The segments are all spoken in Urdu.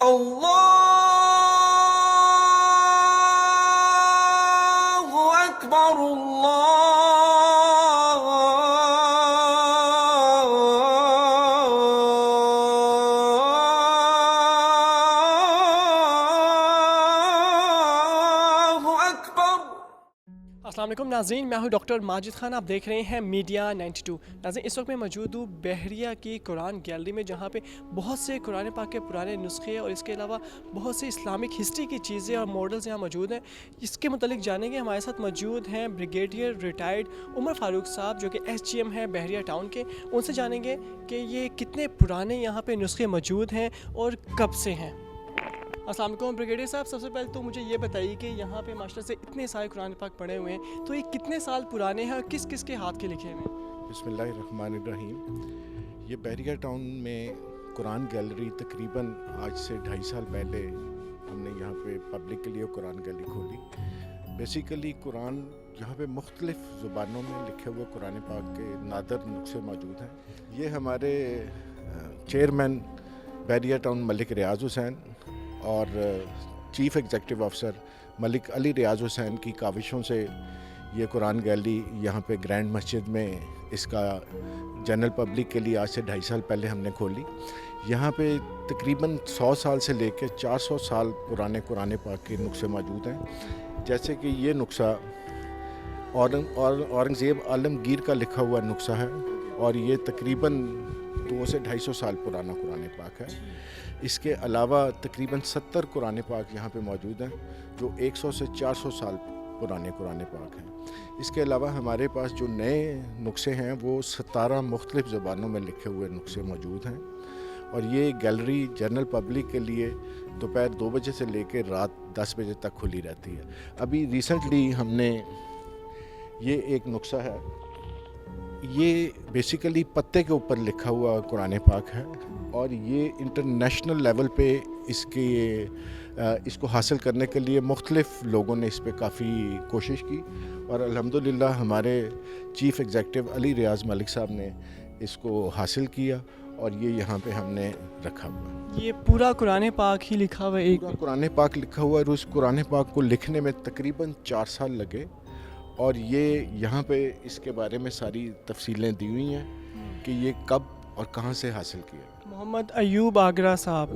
الله أكبر الله أكبر. السلام علیکم ناظرین، میں ہوں ڈاکٹر ماجد خان، آپ دیکھ رہے ہیں میڈیا 92۔ ناظرین، اس وقت میں موجود ہوں بحریہ کی قرآن گیلری میں، جہاں پہ بہت سے قرآن پاک کے پرانے نسخے اور اس کے علاوہ بہت سے اسلامک ہسٹری کی چیزیں اور ماڈلز یہاں موجود ہیں۔ اس کے متعلق جانیں گے، ہمارے ساتھ موجود ہیں بریگیڈیئر ریٹائرڈ عمر فاروق صاحب، جو کہ ایس جی ایم ہیں بحریہ ٹاؤن کے۔ ان سے جانیں گے کہ یہ کتنے پرانے یہاں پہ نسخے موجود ہیں اور کب سے ہیں۔ السلام علیکم بریگیڈیئر صاحب، سب سے پہلے تو مجھے یہ بتائیے کہ یہاں پہ ماشاءاللہ سے اتنے سارے قرآن پاک پڑھے ہوئے ہیں، تو یہ کتنے سال پرانے ہیں اور کس کس کے ہاتھ کے لکھے ہوئے ہیں؟ بسم اللہ الرحمن الرحیم۔ یہ بحریہ ٹاؤن میں قرآن گیلری تقریباً آج سے 2.5 سال پہلے ہم نے یہاں پہ پبلک کے لیے قرآن گیلری کھولی۔ بیسیکلی قرآن یہاں پہ مختلف زبانوں میں لکھے ہوئے قرآن پاک کے نادر نسخے موجود ہیں۔ یہ ہمارے چیئرمین بحریہ ٹاؤن ملک ریاض حسین اور چیف ایگزیکٹو آفیسر ملک علی ریاض حسین کی کاوشوں سے یہ قرآن گیلری یہاں پہ گرینڈ مسجد میں اس کا جنرل پبلک کے لیے آج سے 2.5 سال پہلے ہم نے کھولی۔ یہاں پہ تقریباً 100 سال سے لے کے 400 سال پرانے قرآن پاک کے نسخے موجود ہیں، جیسے کہ یہ نسخہ اورنگزیب عالمگیر کا لکھا ہوا نسخہ ہے، اور یہ تقریباً 200 سے 250 سال پرانا قرآن پاک ہے۔ اس کے علاوہ تقریباً 70 قرآن پاک یہاں پہ موجود ہیں، جو 100 سے 400 سال پرانے قرآن پاک ہیں۔ اس کے علاوہ ہمارے پاس جو نئے نسخے ہیں وہ 17 مختلف زبانوں میں لکھے ہوئے نسخے موجود ہیں، اور یہ گیلری جنرل پبلک کے لیے دوپہر 2 بجے سے لے کے رات 10 بجے تک کھلی رہتی ہے۔ ابھی ریسنٹلی ہم نے یہ ایک نسخہ ہے، یہ بیسیکلی پتے کے اوپر لکھا ہوا قرآن پاک ہے، اور یہ انٹرنیشنل لیول پہ اس کو حاصل کرنے کے لیے مختلف لوگوں نے اس پہ کافی کوشش کی، اور الحمدللہ ہمارے چیف ایگزیکٹو علی ریاض ملک صاحب نے اس کو حاصل کیا، اور یہ یہاں پہ ہم نے رکھا ہوا۔ یہ پورا قرآن پاک ہی لکھا ہوا ہے؟ پورا قرآن پاک لکھا ہوا ہے، اور اس قرآن پاک کو لکھنے میں تقریباً 4 سال لگے، اور یہ یہاں پہ اس کے بارے میں ساری تفصیلیں دی ہوئی ہیں کہ یہ کب اور کہاں سے حاصل کیا۔ محمد ایوب آگرہ صاحب،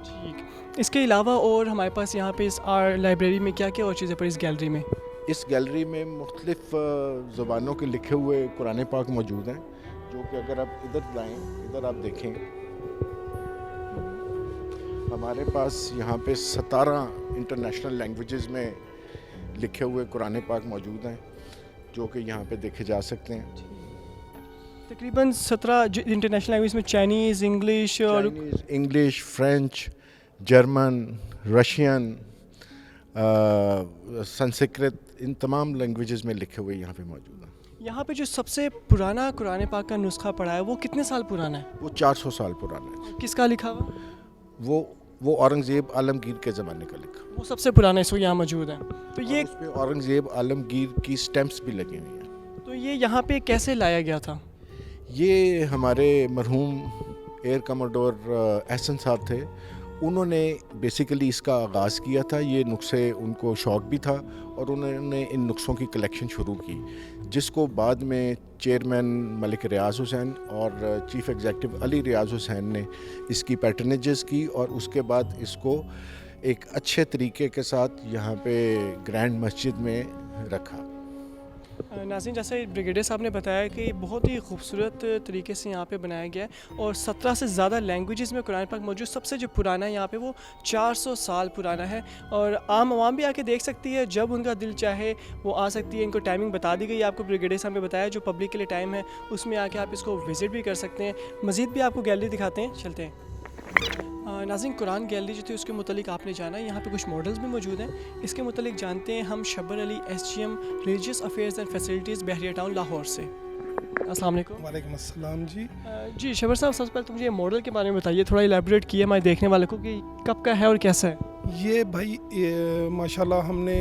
ٹھیک۔ اس کے علاوہ اور ہمارے پاس یہاں پہ اس لائبریری میں کیا کیا اور چیزیں پر اس گیلری میں؟ اس گیلری میں مختلف زبانوں کے لکھے ہوئے قرآن پاک موجود ہیں، جو کہ اگر آپ ادھر جائیں، ادھر آپ دیکھیں، ہمارے پاس یہاں پہ 17 انٹرنیشنل لینگویجز میں لکھے ہوئے قرآن پاک موجود ہیں، جو کہ یہاں پہ دیکھے جا سکتے ہیں۔ تقریباً 17 انٹرنیشنل لینگویج میں Chinese, English, French, German, Russian, Sanskrit, ان تمام لینگویجز میں لکھے ہوئے یہاں پہ موجود ہیں۔ یہاں پہ جو سب سے پرانا قرآن پاک کا نسخہ پڑا ہے وہ کتنے سال پرانا ہے؟ وہ 400 سال پرانا ہے۔ کس کا لکھا ہوا؟ وہ اورنگزیب عالمگیر کے زمانے کا لکھا، وہ سب سے پرانا اس وقت یہاں موجود ہے۔ تو یہ اس پہ اورنگزیب عالمگیر کی سٹیمپس بھی لگی ہوئی ہیں۔ تو یہ یہاں پہ کیسے لایا گیا تھا؟ یہ ہمارے مرحوم ایئر کموڈور احسن صاحب تھے، انہوں نے بیسیکلی اس کا آغاز کیا تھا۔ یہ نسخے ان کو شوق بھی تھا، اور انہوں نے ان نسخوں کی کلیکشن شروع کی، جس کو بعد میں چیئرمین ملک ریاض حسین اور چیف ایگزیکٹو علی ریاض حسین نے اس کی پیٹرنیجز کی، اور اس کے بعد اس کو ایک اچھے طریقے کے ساتھ یہاں پہ گرینڈ مسجد میں رکھا۔ ناظرین، جیسے بریگیڈیئر صاحب نے بتایا کہ بہت ہی خوبصورت طریقے سے یہاں پہ بنایا گیا ہے، اور 17 سے زیادہ لینگویجز میں قرآن پاک موجود۔ سب سے جو پرانا ہے یہاں پہ وہ 400 سال پرانا ہے، اور عام عوام بھی آ کے دیکھ سکتی ہے، جب ان کا دل چاہے وہ آ سکتی ہے۔ ان کو ٹائمنگ بتا دی گئی ہے، آپ کو بریگیڈیئر صاحب نے بتایا جو پبلک کے لیے ٹائم ہے اس میں آ کے آپ اس کو وزٹ بھی کر سکتے ہیں۔ مزید بھی آپ کو گیلری دکھاتے ہیں، چلتے ہیں۔ ناظرین، قرآن گیلری جو تھی اس کے متعلق آپ نے جانا، یہاں پہ کچھ ماڈلز بھی موجود ہیں، اس کے متعلق جانتے ہیں ہم Shabbar Ali, S G M religious affairs and facilities Bahria Town Lahore سے۔ السلام علیکم۔ وعلیکم السلام جی۔ جی شبر صاحب، سب سے پہلے تو مجھے ماڈل کے بارے میں بتائیے، تھوڑا ایلیبریٹ کیے ہمارے دیکھنے والے کو کہ کب کا ہے اور کیسا ہے۔ یہ بھائی ماشاءاللہ ہم نے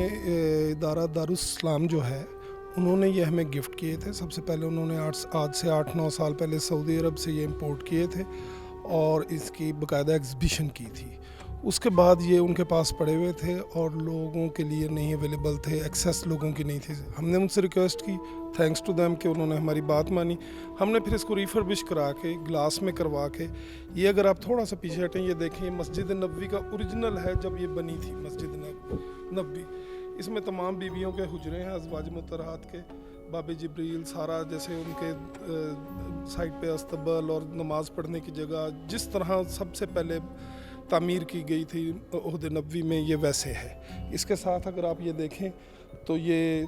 ادارہ دارالاسلام جو ہے انہوں نے یہ ہمیں گفٹ کیے تھے۔ سب سے پہلے انہوں نے آج سے 8-9 سال پہلے سعودی عرب سے یہ امپورٹ کیے تھے، اور اس کی باقاعدہ ایگزیبیشن کی تھی. اس کے بعد یہ ان کے پاس پڑے ہوئے تھے اور لوگوں کے لیے نہیں اویلیبل تھے, ایکسیس لوگوں کی نہیں تھی. ہم نے ان سے ریکویسٹ کی, تھینکس ٹو دیم کہ انہوں نے ہماری بات مانی. ہم نے پھر اس کو ریفربش کرا کے گلاس میں کروا کے, یہ اگر آپ تھوڑا سا پیچھے ہٹیں, یہ دیکھیں یہ مسجد نبوی کا اوریجنل ہے جب یہ بنی تھی مسجد نبوی. اس میں تمام بیویوں کے حجرے ہیں ازواج مطہرات کے, باب جبریل سارا, جیسے ان کے سائڈ پہ استقبال اور نماز پڑھنے کی جگہ جس طرح سب سے پہلے تعمیر کی گئی تھی عہد نبوی میں, یہ ویسے ہے. اس کے ساتھ اگر آپ یہ دیکھیں تو یہ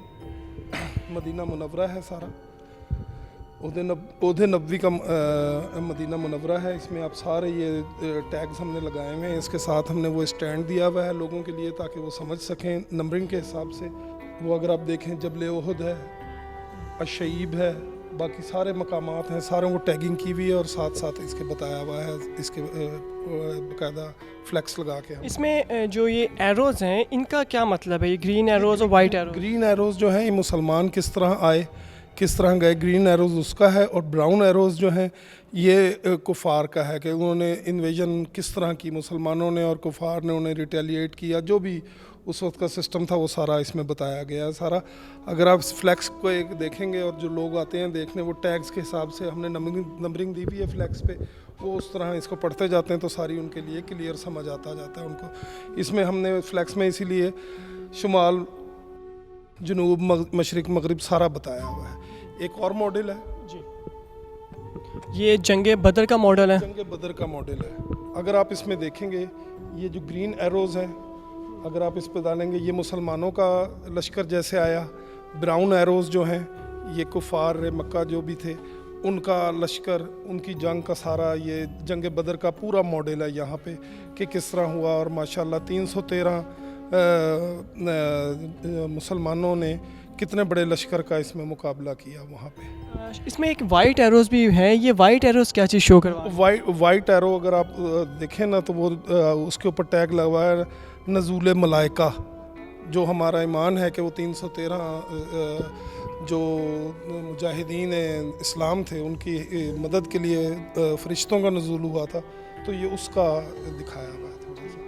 مدینہ منورہ ہے سارا, عہد نبوی کا مدینہ منورہ ہے. اس میں آپ سارے یہ ٹیگز ہم نے لگائے ہوئے ہیں. اس کے ساتھ ہم نے وہ اسٹینڈ دیا ہوا ہے لوگوں کے لیے تاکہ وہ سمجھ سکیں نمبرنگ کے حساب سے. وہ اگر آپ دیکھیں جبل احد ہے, الشعیب ہے, باقی سارے مقامات ہیں, ساروں کو ٹیگنگ کی ہوئی ہے اور ساتھ ساتھ اس کے بتایا ہوا ہے, اس کے باقاعدہ فلیکس لگا کے. اس میں جو یہ ایروز ہیں ان کا کیا مطلب ہے, یہ گرین ایروز اور وائٹ ایروز؟ گرین ایروز جو ہیں یہ مسلمان کس طرح آئے, کس طرح گئے, گرین ایروز اس کا ہے. اور براؤن ایروز جو ہیں یہ کفار کا ہے کہ انہوں نے انویژن کس طرح کی مسلمانوں نے اور کفار نے انہیں ریٹیلیٹ کیا. جو بھی اس وقت کا سسٹم تھا وہ سارا اس میں بتایا گیا ہے سارا. اگر آپ فلیکس کو ایک دیکھیں گے اور جو لوگ آتے ہیں دیکھنے, وہ ٹیگز کے حساب سے ہم نے نمبرنگ دی ہوئی ہے فلیکس پہ, وہ اس طرح اس کو پڑھتے جاتے ہیں تو ساری ان کے لیے کلیئر سمجھ آتا جاتا ہے ان کو. اس میں ہم نے فلیکس میں اسی لیے شمال جنوب مشرق مغرب سارا بتایا ہوا ہے. ایک اور ماڈل ہے جی, یہ جنگ بدر کا ماڈل ہے. جنگ بدر کا ماڈل ہے. اگر آپ اس میں دیکھیں گے یہ جو گرین ایروز ہیں, اگر آپ اس پہ ڈالیں گے یہ مسلمانوں کا لشکر جیسے آیا. براؤن ایروز جو ہیں یہ کفار مکہ جو بھی تھے ان کا لشکر, ان کی جنگ کا سارا, یہ جنگ بدر کا پورا ماڈل ہے یہاں پہ کہ کس طرح ہوا. اور ماشاءاللہ 313 مسلمانوں نے کتنے بڑے لشکر کا اس میں مقابلہ کیا وہاں پہ. اس میں ایک وائٹ ایروز بھی ہے, یہ وائٹ ایروز کیا چیز شو کروا رہا ہے؟ وائٹ ایرو اگر آپ دیکھیں نا تو وہ اس کے اوپر ٹیگ لگوایا ہے نزول ملائکہ. جو ہمارا ایمان ہے کہ وہ 313 جو مجاہدین اسلام تھے ان کی مدد کے لیے فرشتوں کا نزول ہوا تھا, تو یہ اس کا دکھایا ہوا ہے تھوڑا سا.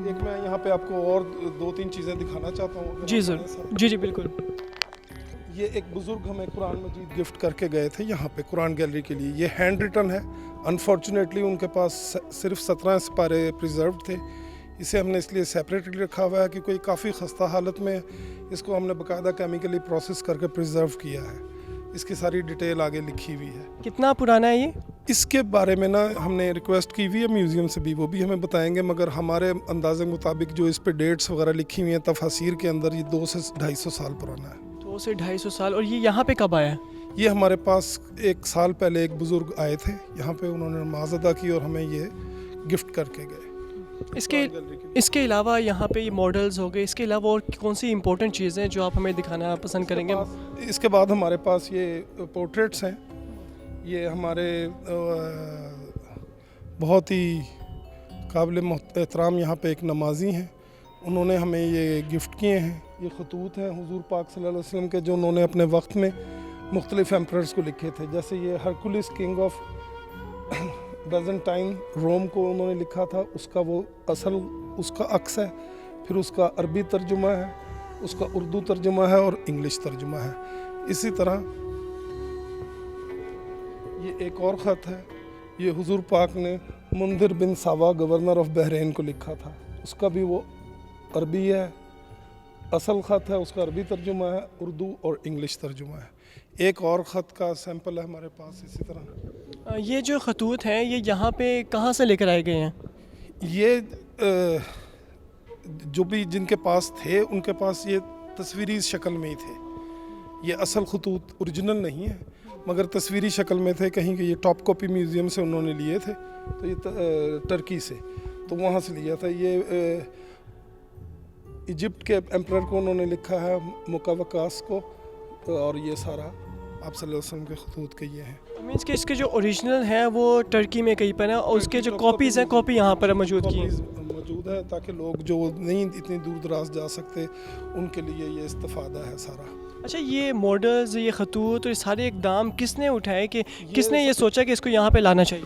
ایک میں یہاں پہ آپ کو اور 2-3 چیزیں دکھانا چاہتا ہوں. جی سر, جی بالکل. یہ ایک بزرگ ہمیں قرآن مجید گفٹ کر کے گئے تھے یہاں پہ قرآن گیلری کے لیے. یہ ہینڈ ریٹن ہے. انفارچونیٹلی ان کے پاس صرف 17 سپارے پریزروڈ تھے. اسے ہم نے اس لیے سیپریٹلی رکھا ہوا ہے کہ کوئی کافی خستہ حالت میں اس کو ہم نے باقاعدہ کیمیکلی پروسیس کر کے پریزرو کیا ہے. اس کی ساری ڈیٹیل آگے لکھی ہوئی ہے. کتنا پرانا ہے یہ؟ اس کے بارے میں نا ہم نے ریکویسٹ کی ہوئی ہے میوزیم سے بھی, وہ بھی ہمیں بتائیں گے, مگر ہمارے اندازے مطابق جو اس پہ ڈیٹس وغیرہ لکھی ہوئی ہیں تفاسیر کے اندر, یہ 200 سے 250 سال پرانا ہے. 200 سے 250 سال. اور یہ یہاں پہ کب آیا ہے؟ یہ ہمارے پاس 1 سال پہلے ایک بزرگ آئے تھے یہاں پہ, انہوں نے نماز ادا کی اور ہمیں یہ گفٹ کر کے گئے. اس کے علاوہ یہاں پہ یہ ماڈلز ہو گئے, اس کے علاوہ اور کون سی امپورٹنٹ چیزیں جو آپ ہمیں دکھانا پسند کریں گے؟ اس کے بعد ہمارے پاس یہ پورٹریٹس ہیں. یہ ہمارے بہت ہی قابل احترام یہاں پہ ایک نمازی ہیں, انہوں نے ہمیں یہ گفٹ کیے ہیں. یہ خطوط ہیں حضور پاک صلی اللہ علیہ وسلم کے جو انہوں نے اپنے وقت میں مختلف ایمپررز کو لکھے تھے. جیسے یہ ہرکولس کنگ آف بیزنٹائن روم کو انہوں نے لکھا تھا, اس کا وہ اصل اس کا عکس ہے. پھر اس کا عربی ترجمہ ہے, اس کا اردو ترجمہ ہے اور انگلش ترجمہ ہے. اسی طرح یہ ایک اور خط ہے, یہ حضور پاک نے منذر بن ساوا گورنر آف بحرین کو لکھا تھا, اس کا بھی وہ عربی ہے, اصل خط ہے, اس کا عربی ترجمہ ہے, اردو اور انگلش ترجمہ ہے. ایک اور خط کا سیمپل ہے ہمارے پاس. اسی طرح یہ جو خطوط ہیں یہ یہاں پہ کہاں سے لے کر آئے گئے ہیں؟ یہ جو بھی جن کے پاس تھے ان کے پاس یہ تصویری شکل میں ہی تھے. یہ اصل خطوط اوریجنل نہیں ہے مگر تصویری شکل میں تھے. کہیں کہ یہ ٹاپ کاپی میوزیم سے انہوں نے لیے تھے, تو یہ ٹرکی سے, تو وہاں سے لیا تھا. یہ ایجپٹ کے ایمپرر کو انہوں نے لکھا ہے, مقوقاس کو, اور یہ سارا آپ صلی اللہ علیہ وسلم کے خطوط کے یہ ہیں. مینس کہ اس کے جو اوریجنل ہیں وہ ٹرکی میں کہیں پر ہیں, اور اس کے جو کاپیز ہیں کاپی یہاں پر موجود ہے, تاکہ لوگ جو نہیں اتنی دور دراز جا سکتے ان کے لیے یہ استفادہ ہے سارا. اچھا, یہ ماڈلز, یہ خطوط اور یہ سارے اقدام کس نے اٹھائے, کہ کس نے یہ سوچا کہ اس کو یہاں پہ لانا چاہیے؟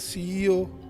CEO